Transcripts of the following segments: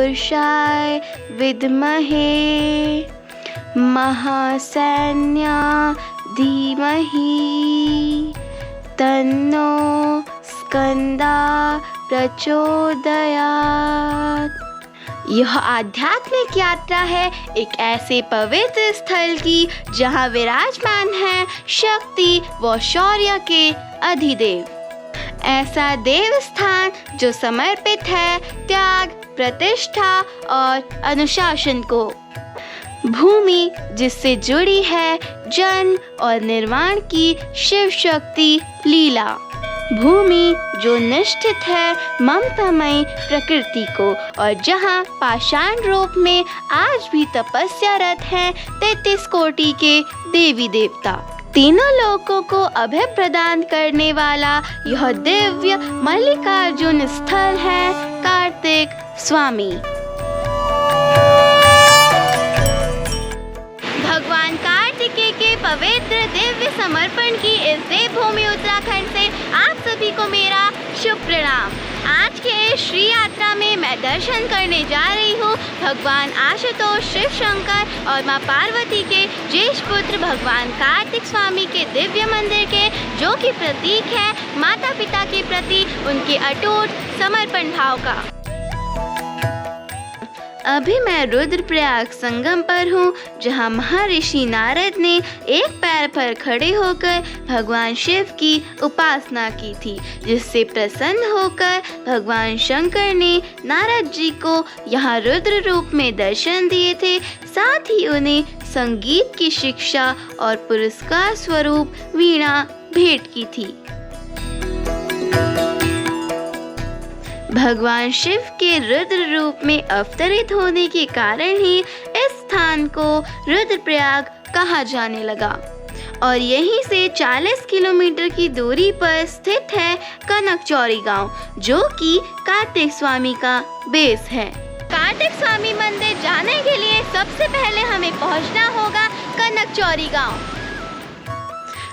पुरुषाय विद्महे महासैन्या धीमहि तन्नो स्कंदा प्रचोदयात्। यह आध्यात्मिक यात्रा है एक ऐसे पवित्र स्थल की जहाँ विराजमान है शक्ति व शौर्य के अधिदेव। ऐसा देव स्थान जो समर्पित है त्याग, प्रतिष्ठा और अनुशासन को। भूमि जिससे जुड़ी है जन्म और निर्वाण की शिव शक्ति लीला। भूमि जो निष्ठित है ममतामयी प्रकृति को और जहाँ पाषाण रूप में आज भी तपस्यारत हैं 33 कोटि के देवी देवता। तीनों लोकों को अभय प्रदान करने वाला यह दिव्य मल्लिकार्जुन स्थल है कार्तिक स्वामी। भगवान कार्तिकेय के पवित्र दिव्य समर्पण की इस देवभूमि उत्तराखंड से आप सभी को मेरा शुभ प्रणाम। आज के इस श्री यात्रा में मैं दर्शन करने जा रही हूँ भगवान आशुतोष शिव शंकर और माँ पार्वती के ज्येष्ठ पुत्र भगवान कार्तिक स्वामी के दिव्य मंदिर के, जो कि प्रतीक है माता पिता के प्रति उनके अटूट समर्पण भाव का। अभी मैं रुद्रप्रयाग संगम पर हूँ, जहाँ महर्षि नारद ने एक पैर पर खड़े होकर भगवान शिव की उपासना की थी, जिससे प्रसन्न होकर भगवान शंकर ने नारद जी को यहाँ रुद्र रूप में दर्शन दिए थे। साथ ही उन्हें संगीत की शिक्षा और पुरस्कार स्वरूप वीणा भेंट की थी। भगवान शिव के रुद्र रूप में अवतरित होने के कारण ही इस स्थान को रुद्रप्रयाग कहा जाने लगा और यहीं से 40 किलोमीटर की दूरी पर स्थित है कनकचौरी गांव, जो कि कार्तिक स्वामी का बेस है। कार्तिक स्वामी मंदिर जाने के लिए सबसे पहले हमें पहुंचना होगा कनकचौरी गांव।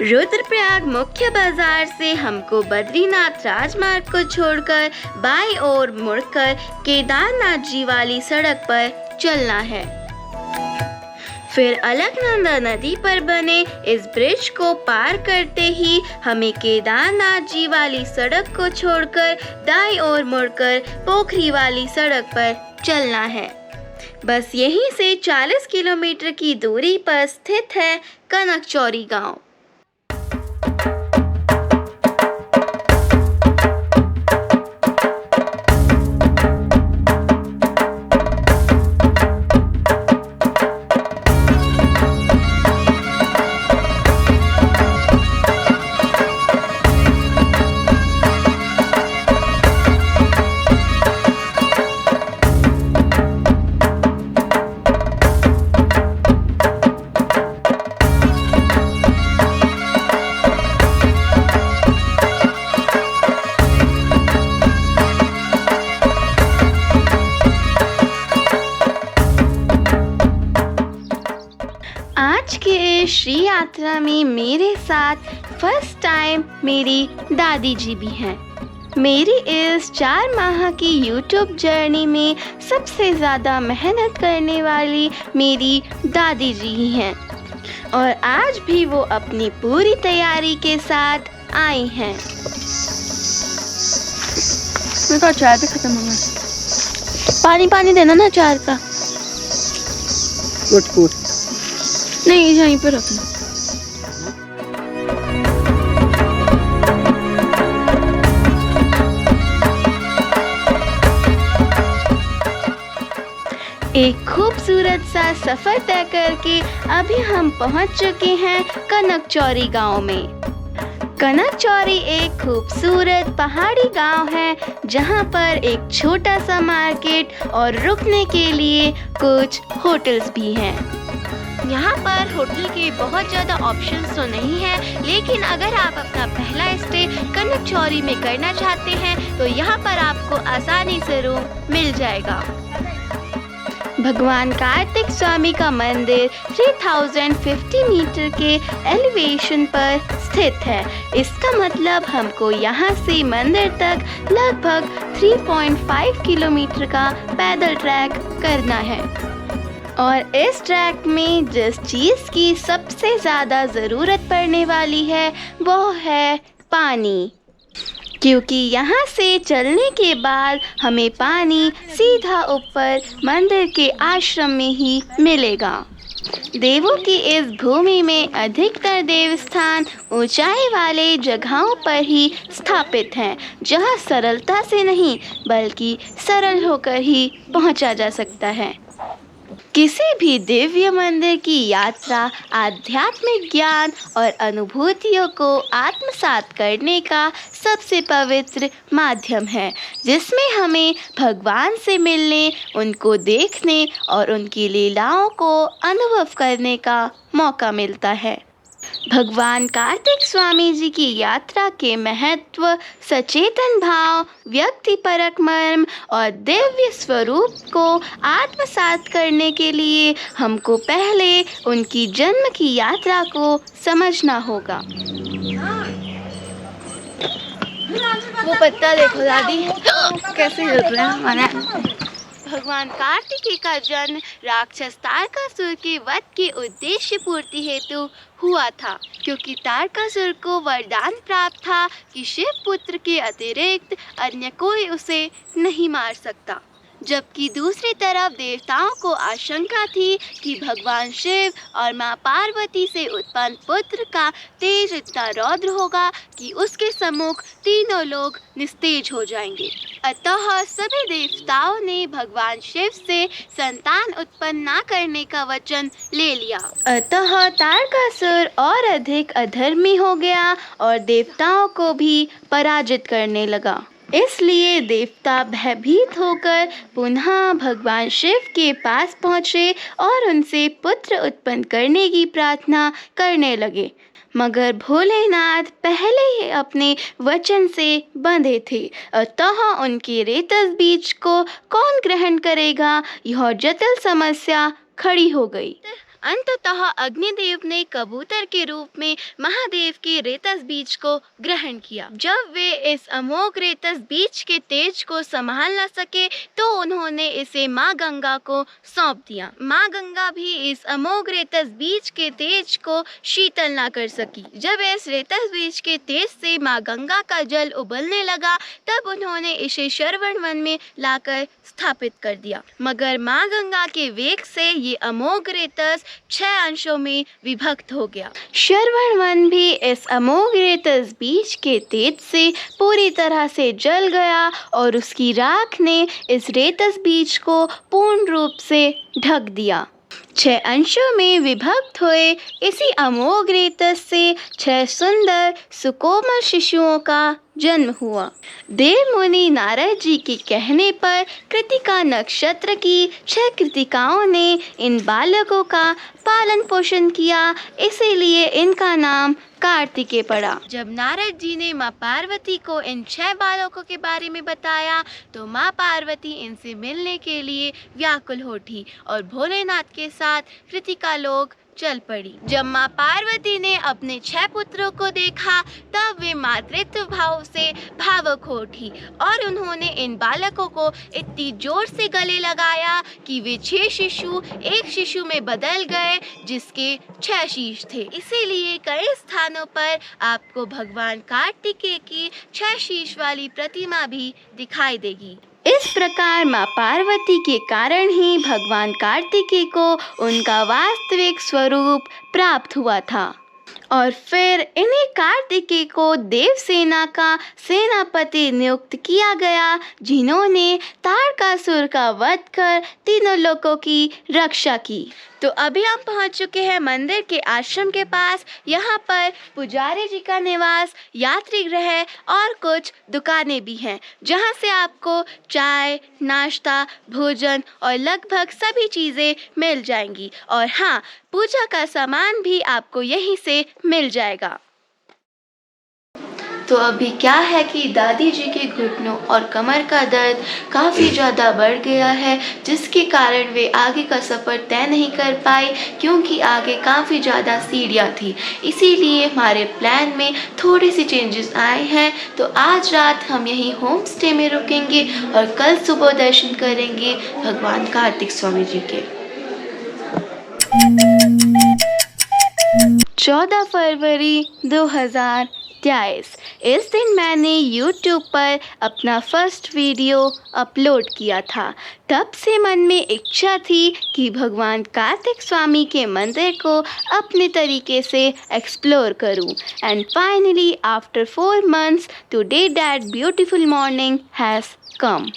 रुद्रप्रयाग मुख्य बाजार से हमको बद्रीनाथ राजमार्ग को छोड़कर बाईं ओर मुड़कर केदारनाथ जी वाली सड़क पर चलना है। फिर अलकनंदा नदी पर बने इस ब्रिज को पार करते ही हमें केदारनाथ जी वाली सड़क को छोड़कर दाईं ओर मुड़कर पोखरी वाली सड़क पर चलना है। बस यहीं से 40 किलोमीटर की दूरी पर स्थित है कनकचौरी गांव। आज के इस श्री यात्रा में मेरे साथ फर्स्ट टाइम मेरी दादी जी भी हैं। मेरी इस 4 माह की YouTube जर्नी में सबसे ज़्यादा मेहनत करने वाली मेरी दादी जी ही हैं और आज भी वो अपनी पूरी तैयारी के साथ आई हैं। मेरे को अचार भी खत्म हो गया। पानी देना ना अचार का। नहीं, यहीं पे रखना। एक खूबसूरत सा सफर तय करके अभी हम पहुंच चुके हैं कनकचौरी गांव में। कनकचौरी एक खूबसूरत पहाड़ी गांव है, जहां पर एक छोटा सा मार्केट और रुकने के लिए कुछ होटल्स भी हैं। यहाँ पर होटल के बहुत ज़्यादा ऑप्शंस तो नहीं है, लेकिन अगर आप अपना पहला स्टे कनकचौरी में करना चाहते हैं तो यहाँ पर आपको आसानी से रूम मिल जाएगा। भगवान कार्तिक स्वामी का मंदिर 3050 मीटर के एलिवेशन पर स्थित है। इसका मतलब हमको यहाँ से मंदिर तक लगभग 3.5 किलोमीटर का पैदल ट्रैक करना है। और इस ट्रैक में जिस चीज़ की सबसे ज़्यादा ज़रूरत पड़ने वाली है वो है पानी, क्योंकि यहाँ से चलने के बाद हमें पानी सीधा ऊपर मंदिर के आश्रम में ही मिलेगा। देवों की इस भूमि में अधिकतर देवस्थान ऊंचाई वाले जगहों पर ही स्थापित हैं, जहाँ सरलता से नहीं बल्कि सरल होकर ही पहुँचा जा सकता है। किसी भी दिव्य मंदिर की यात्रा आध्यात्मिक ज्ञान और अनुभूतियों को आत्मसात करने का सबसे पवित्र माध्यम है, जिसमें हमें भगवान से मिलने, उनको देखने और उनकी लीलाओं को अनुभव करने का मौका मिलता है। भगवान कार्तिक स्वामी जी की यात्रा के महत्व, सचेतन भाव, व्यक्तिपरक मर्म और दिव्य स्वरूप को आत्मसात करने के लिए हमको पहले उनकी जन्म की यात्रा को समझना होगा। वो पत्ता देखो दादी कैसे हिल रहा है हमारा। भगवान कार्तिकेय का जन्म राक्षस तारकासुर के वध के उद्देश्य पूर्ति हेतु हुआ था, क्योंकि तारकासुर को वरदान प्राप्त था कि शिव पुत्र के अतिरिक्त अन्य कोई उसे नहीं मार सकता। जबकि दूसरी तरफ देवताओं को आशंका थी कि भगवान शिव और मां पार्वती से उत्पन्न पुत्र का तेज इतना रौद्र होगा कि उसके सम्मुख तीनों लोग निस्तेज हो जाएंगे। अतः सभी देवताओं ने भगवान शिव से संतान उत्पन्न ना करने का वचन ले लिया। अतः तारकासुर और अधिक अधर्मी हो गया और देवताओं को भी पराजित करने लगा। इसलिए देवता भयभीत होकर पुनः भगवान शिव के पास पहुँचे और उनसे पुत्र उत्पन्न करने की प्रार्थना करने लगे, मगर भोलेनाथ पहले ही अपने वचन से बंधे थे। अतः उनके रेतस बीज को कौन ग्रहण करेगा, यह जटिल समस्या खड़ी हो गई। अंततः अग्निदेव ने कबूतर के रूप में महादेव के रेतस बीज को ग्रहण किया। जब वे इस अमोघ रेतस बीज के तेज को संभाल न सके तो उन्होंने इसे माँ गंगा को सौंप दिया। माँ गंगा भी इस अमोघ रेतस बीज के तेज को शीतल न कर सकी। जब इस रेतस बीज के तेज से माँ गंगा का जल उबलने लगा तब उन्होंने इसे श्रवण वन में लाकर स्थापित कर दिया, मगर माँ गंगा के वेग से ये अमोघ रेतस 6 अंशों में विभक्त हो गया। श्रवण वन भी इस अमोघ रेतस बीज के तेज से पूरी तरह से जल गया और उसकी राख ने इस रेतस बीज को पूर्ण रूप से ढक दिया। 6 अंशों में विभक्त हुए इसी अमोघ रेतस से 6 सुंदर सुकोमल शिशुओं का जन्म हुआ। देव मुनि नारद जी के कहने पर कृतिका नक्षत्र की 6 कृतिकाओं ने इन बालकों का पालन पोषण किया, इसीलिए इनका नाम कार्तिकेय पड़ा। जब नारद जी ने माँ पार्वती को इन 6 बालकों के बारे में बताया तो माँ पार्वती इनसे मिलने के लिए व्याकुल हो उठी और भोलेनाथ के साथ कृतिका लोग चल पड़ी। जब माँ पार्वती ने अपने 6 पुत्रों को देखा तब वे मातृत्व भाव से भावुक हो उठी और उन्होंने इन बालकों को इतनी जोर से गले लगाया कि वे 6 शिशु एक शिशु में बदल गए जिसके 6 शीश थे। इसीलिए कई स्थानों पर आपको भगवान कार्तिकेय की 6 शीश वाली प्रतिमा भी दिखाई देगी। इस प्रकार माँ पार्वती के कारण ही भगवान कार्तिकेय को उनका वास्तविक स्वरूप प्राप्त हुआ था और फिर इन्हीं कार्तिकेय को देवसेना का सेनापति नियुक्त किया गया, जिन्होंने तारकासुर का वध कर तीनों लोकों की रक्षा की। तो अभी हम पहुंच चुके हैं मंदिर के आश्रम के पास। यहाँ पर पुजारी जी का निवास, यात्री गृह और कुछ दुकानें भी हैं, जहाँ से आपको चाय, नाश्ता, भोजन और लगभग सभी चीज़ें मिल जाएंगी। और हाँ, पूजा का सामान भी आपको यहीं से मिल जाएगा। तो अभी क्या है कि दादी जी के घुटनों और कमर का दर्द काफ़ी ज़्यादा बढ़ गया है, जिसके कारण वे आगे का सफ़र तय नहीं कर पाए, क्योंकि आगे काफ़ी ज़्यादा सीढ़ियाँ थी। इसीलिए हमारे प्लान में थोड़े से चेंजेस आए हैं। तो आज रात हम यहीं होम स्टे में रुकेंगे और कल सुबह दर्शन करेंगे भगवान कार्तिक स्वामी जी के। 14 फरवरी 2023 इस दिन मैंने YouTube पर अपना फर्स्ट वीडियो अपलोड किया था। तब से मन में इच्छा थी कि भगवान कार्तिक स्वामी के मंदिर को अपने तरीके से एक्सप्लोर करूं। And finally after 4 months today that beautiful morning has come.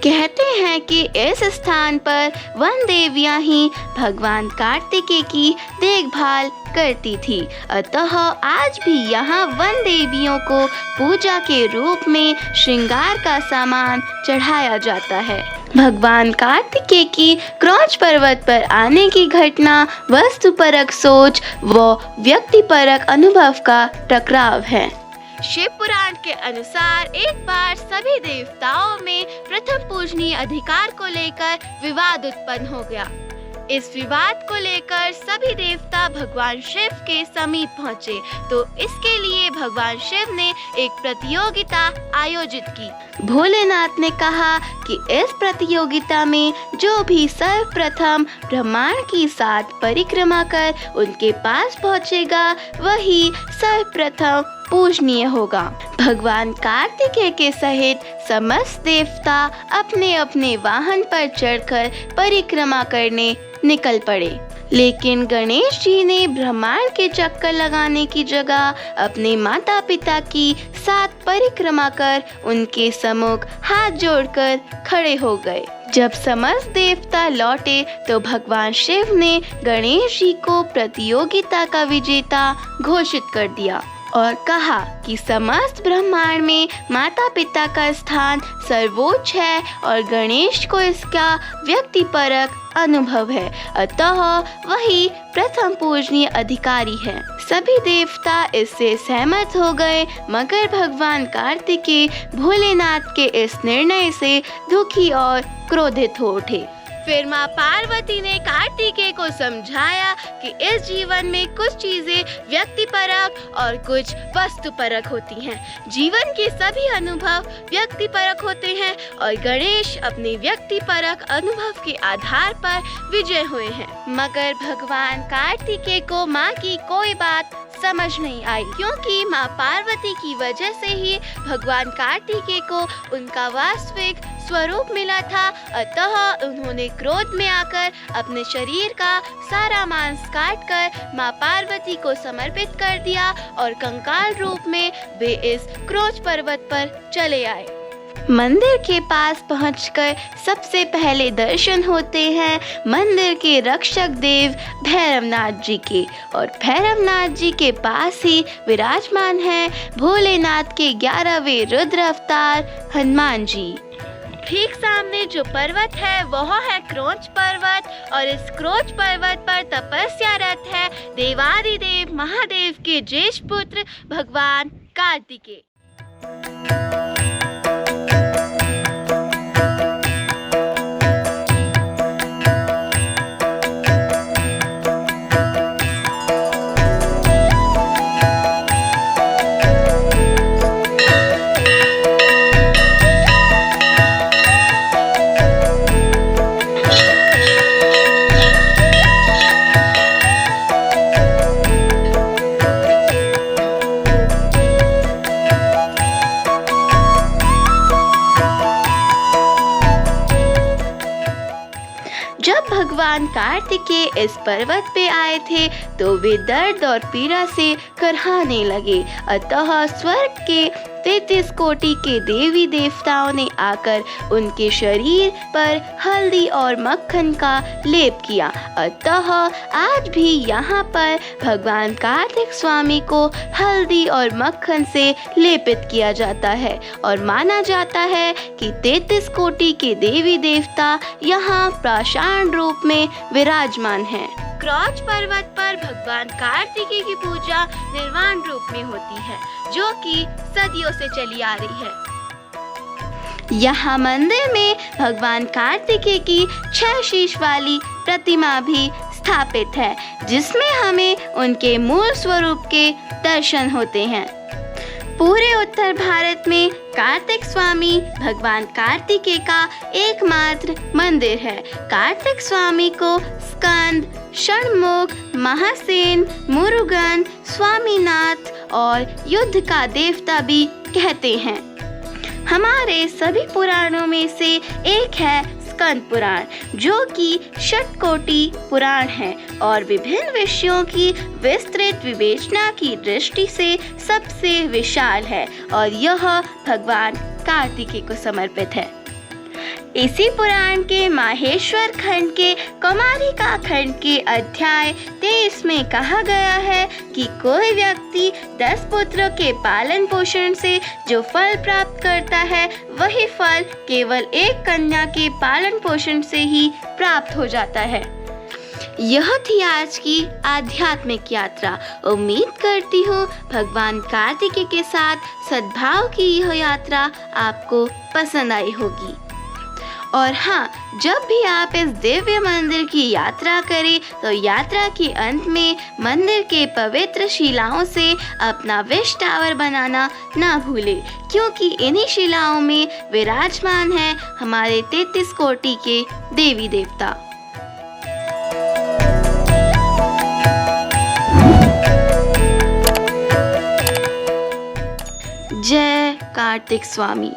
कहते हैं कि इस स्थान पर वन देवियां ही भगवान कार्तिकेय की देखभाल करती थी, अतः आज भी यहाँ वन देवियों को पूजा के रूप में श्रृंगार का सामान चढ़ाया जाता है। भगवान कार्तिकेय की क्रौंच पर्वत पर आने की घटना वस्तुपरक सोच व व्यक्तिपरक अनुभव का टकराव है। शिव पुराण के अनुसार एक बार सभी देवताओं में प्रथम पूजनीय अधिकार को लेकर विवाद उत्पन्न हो गया। इस विवाद को लेकर सभी देवता भगवान शिव के समीप पहुंचे, तो इसके लिए भगवान शिव ने एक प्रतियोगिता आयोजित की। भोलेनाथ ने कहा कि इस प्रतियोगिता में जो भी सर्वप्रथम ब्रह्मांड की 7 परिक्रमा कर उनके पास पहुंचेगा वही सर्वप्रथम पूजनीय होगा। भगवान कार्तिकेय के सहित समस्त देवता अपने अपने वाहन पर चढ़कर परिक्रमा करने निकल पड़े, लेकिन गणेश जी ने ब्रह्मांड के चक्कर लगाने की जगह अपने माता पिता की 7 परिक्रमा कर उनके सम्मुख हाथ जोड़कर खड़े हो गए। जब समस्त देवता लौटे तो भगवान शिव ने गणेश जी को प्रतियोगिता का विजेता घोषित कर दिया और कहा कि समस्त ब्रह्मांड में माता पिता का स्थान सर्वोच्च है और गणेश को इसका व्यक्तिपरक अनुभव है, अतः वही प्रथम पूजनीय अधिकारी है। सभी देवता इससे सहमत हो गए, मगर भगवान कार्तिकेय भोलेनाथ के इस निर्णय से दुखी और क्रोधित हो उठे। फिर माँ पार्वती ने कार्तिकेय को समझाया कि इस जीवन में कुछ चीजें व्यक्तिपरक और कुछ वस्तुपरक होती हैं। जीवन के सभी अनुभव व्यक्तिपरक होते हैं और गणेश अपने व्यक्तिपरक अनुभव के आधार पर विजय हुए हैं। मगर भगवान कार्तिकेय को माँ की कोई बात समझ नहीं आई, क्योंकि माँ पार्वती की वजह से ही भगवान कार्तिकेय को उनका वास्तविक स्वरूप मिला था, अतः उन्होंने क्रोध में आकर अपने शरीर का सारा मांस काट कर माँ पार्वती को समर्पित कर दिया और कंकाल रूप में वे इस क्रौंच पर्वत पर चले आए। मंदिर के पास पहुंचकर सबसे पहले दर्शन होते हैं मंदिर के रक्षक देव भैरवनाथ जी के, और भैरवनाथ जी के पास ही विराजमान है भोलेनाथ के 11वें रुद्र अवतार हनुमान जी। ठीक सामने जो पर्वत है वह है क्रौंच पर्वत, और इस क्रौंच पर्वत पर तपस्यारत है देवादिदेव महादेव के ज्येष्ठ पुत्र भगवान कार्तिकेय। जब भगवान कार्तिकेय इस पर्वत पे आए थे तो वे दर्द और पीड़ा से करहाने लगे, अतः स्वर्ग के 33 कोटि के देवी देवताओं ने आकर उनके शरीर पर हल्दी और मक्खन का लेप किया। अतः आज भी यहाँ पर भगवान कार्तिक स्वामी को हल्दी और मक्खन से लेपित किया जाता है और माना जाता है कि 33 कोटि के देवी देवता यहाँ पाषाण रूप में विराजमान हैं। क्रौच पर्वत पर भगवान कार्तिकेय की पूजा निर्वाण रूप में होती है, जो कि सदियों से चली आ रही है। यहाँ मंदिर में भगवान कार्तिकेय की 6 शीश वाली प्रतिमा भी स्थापित है, जिसमें हमें उनके मूल स्वरूप के दर्शन होते हैं। पूरे उत्तर भारत में कार्तिक स्वामी भगवान कार्तिकेय का एकमात्र मंदिर है। कार्तिक स्वामी को स्कंद, षणमुख, महासेन, मुरुगन, स्वामीनाथ और युद्ध का देवता भी कहते हैं। हमारे सभी पुराणों में से एक है स्कंद पुराण, जो कि षटकोटि पुराण है और विभिन्न विषयों की विस्तृत विवेचना की दृष्टि से सबसे विशाल है और यह भगवान कार्तिकेय को समर्पित है। इसी पुराण के माहेश्वर खंड के कुमारिका खंड के अध्याय 23 में कहा गया है कि कोई व्यक्ति 10 पुत्रों के पालन पोषण से जो फल प्राप्त करता है, वही फल केवल एक कन्या के पालन पोषण से ही प्राप्त हो जाता है। यह थी आज की आध्यात्मिक यात्रा। उम्मीद करती हूँ भगवान कार्तिकेय के साथ सद्भाव की यह यात्रा आपको पसंद आई होगी। और हाँ, जब भी आप इस दिव्य मंदिर की यात्रा करें तो यात्रा के अंत में मंदिर के पवित्र शिलाओं से अपना विश टावर बनाना ना भूलें, क्योंकि इन्हीं शिलाओं में विराजमान है हमारे 33 कोटि के देवी देवता। जय कार्तिक स्वामी।